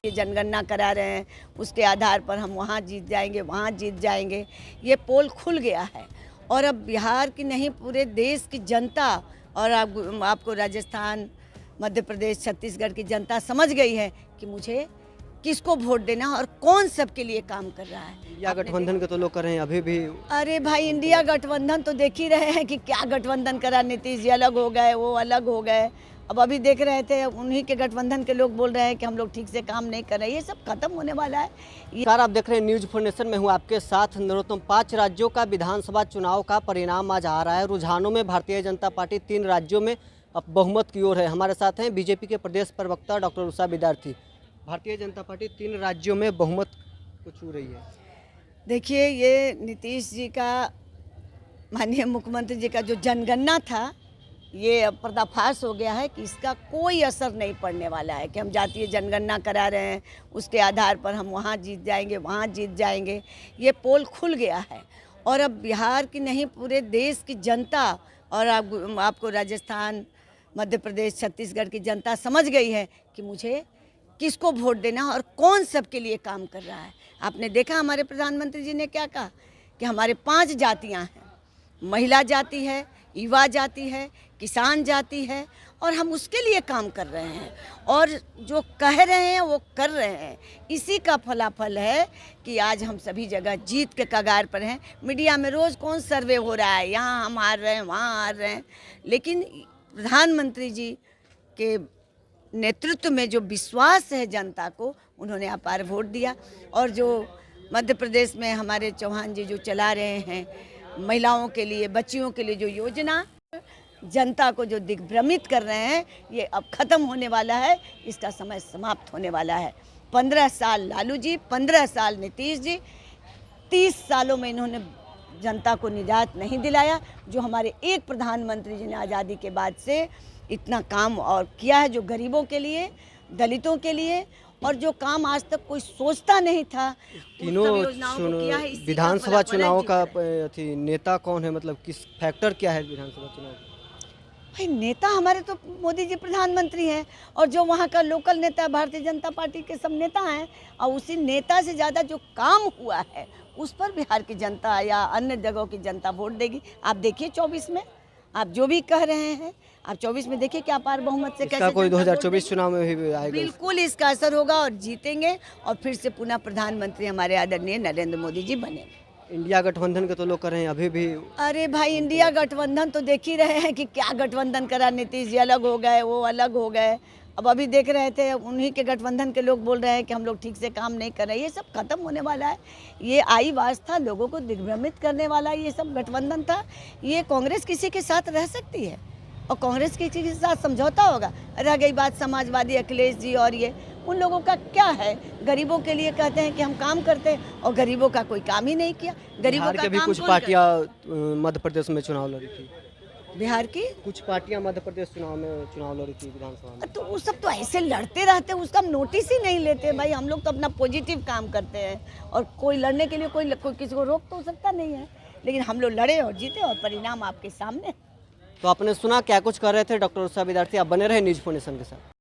ये जनगणना करा रहे हैं, उसके आधार पर हम वहाँ जीत जाएंगे, वहाँ जीत जाएंगे। ये पोल खुल गया है और अब बिहार की नहीं पूरे देश की जनता और आपको राजस्थान, मध्य प्रदेश, छत्तीसगढ़ की जनता समझ गई है कि मुझे किसको वोट देना और कौन सबके लिए काम कर रहा है। इंडिया गठबंधन के तो लोग कर रहे हैं अभी भी। अरे भाई, इंडिया गठबंधन तो देख ही रहे हैं कि क्या गठबंधन करा। नीतीश जी अलग हो गए, वो अलग हो गए। अब अभी देख रहे थे उन्हीं के गठबंधन के लोग बोल रहे हैं कि हम लोग ठीक से काम नहीं कर रहे। ये सब खत्म होने वाला है। नमस्कार, आप देख रहे हैं न्यूज फॉर नेशन में हूँ आपके साथ नरोत्तम। 5 राज्यों का विधानसभा चुनाव का परिणाम आज आ रहा है। रुझानों में भारतीय जनता पार्टी 3 राज्यों में अब बहुमत की ओर है। हमारे साथ हैं बीजेपी के प्रदेश प्रवक्ता डॉक्टर उषा विद्यार्थी। भारतीय जनता पार्टी 3 राज्यों में बहुमत को छू रही है। देखिए, ये नीतीश जी का, माननीय मुख्यमंत्री जी का जो जनगणना था, ये अब पर्दाफाश हो गया है कि इसका कोई असर नहीं पड़ने वाला है कि हम जातीय जनगणना करा रहे हैं, उसके आधार पर हम वहाँ जीत जाएंगे, वहाँ जीत जाएंगे। ये पोल खुल गया है और अब बिहार की नहीं पूरे देश की जनता और आपको राजस्थान, मध्य प्रदेश, छत्तीसगढ़ की जनता समझ गई है कि मुझे किसको वोट देना और कौन सबके लिए काम कर रहा है। आपने देखा हमारे प्रधानमंत्री जी ने क्या कहा कि हमारे 5 जातियां हैं, महिला जाति है, युवा जाति है, किसान जाति है, और हम उसके लिए काम कर रहे हैं और जो कह रहे हैं वो कर रहे हैं। इसी का फलाफल है कि आज हम सभी जगह जीत के कगार पर हैं। मीडिया में रोज़ कौन सर्वे हो रहा है, यहाँ हम हार रहे हैं, वहाँ हार रहे हैं, लेकिन प्रधानमंत्री जी के नेतृत्व में जो विश्वास है जनता को, उन्होंने अपार वोट दिया। और जो मध्य प्रदेश में हमारे चौहान जी जो चला रहे हैं महिलाओं के लिए, बच्चियों के लिए जो योजना, जनता को जो दिग्भ्रमित कर रहे हैं, ये अब ख़त्म होने वाला है। इसका समय समाप्त होने वाला है। 15 साल लालू जी, 15 साल नीतीश जी, 30 सालों में इन्होंने जनता को निजात नहीं दिलाया। जो हमारे एक प्रधानमंत्री जी ने आज़ादी के बाद से इतना काम और किया है, जो गरीबों के लिए, दलितों के लिए, और जो काम आज तक कोई सोचता नहीं था, तीनों विधानसभा चुनाव का नेता कौन है, मतलब किस फैक्टर क्या है विधानसभा चुनाव? भाई, नेता हमारे तो मोदी जी प्रधानमंत्री हैं और जो वहाँ का लोकल नेता भारतीय जनता पार्टी के सब नेता हैं, और उसी नेता से ज़्यादा जो काम हुआ है उस पर बिहार की जनता या अन्य जगहों की जनता वोट देगी। आप देखिए 24 में, आप जो भी कह रहे हैं, आप 24 में देखिए क्या अपार बहुमत से कैसे कोई 2024 चुनाव में भी आएगा। बिल्कुल इसका असर होगा और जीतेंगे और फिर से पुनः प्रधानमंत्री हमारे आदरणीय नरेंद्र मोदी जी बनेंगे। इंडिया गठबंधन के तो लोग कर रहे हैं अभी भी। अरे भाई, इंडिया गठबंधन तो देख ही रहे हैं कि क्या गठबंधन करा। नीतीश जी अलग हो गए, वो अलग हो गए। अब अभी देख रहे थे उन्हीं के गठबंधन के लोग बोल रहे हैं कि हम लोग ठीक से काम नहीं कर रहे। ये सब खत्म होने वाला है। ये आई वास था, लोगों को दिग्भ्रमित करने वाला ये सब गठबंधन था। ये कांग्रेस किसी के साथ रह सकती है और कांग्रेस किसी के साथ समझौता होगा। रह गई बात समाजवादी अखिलेश जी और ये, उन लोगों का क्या है? गरीबों के लिए कहते हैं कि हम काम करते हैं और गरीबों का कोई काम ही नहीं किया। गरीबों का भी काम कुछ पार्टियां मध्य प्रदेश में चुनाव लड़ी थी। बिहार की कुछ पार्टियां मध्य प्रदेश चुनाव लड़ी थी विधानसभा में। तो वो सब तो ऐसे लड़ते रहते हैं, उसका हम नोटिस ही नहीं लेते। भाई, हम लोग तो अपना पॉजिटिव काम करते हैं और कोई लड़ने के लिए कोई किसी को रोक तो सकता नहीं है, लेकिन हम लोग लड़े और जीते और परिणाम आपके सामने। तो आपने सुना क्या कुछ कर रहे थे डॉक्टर उषा विद्यार्थी। आप बने रहे न्यूज फॉर नेशन के साथ।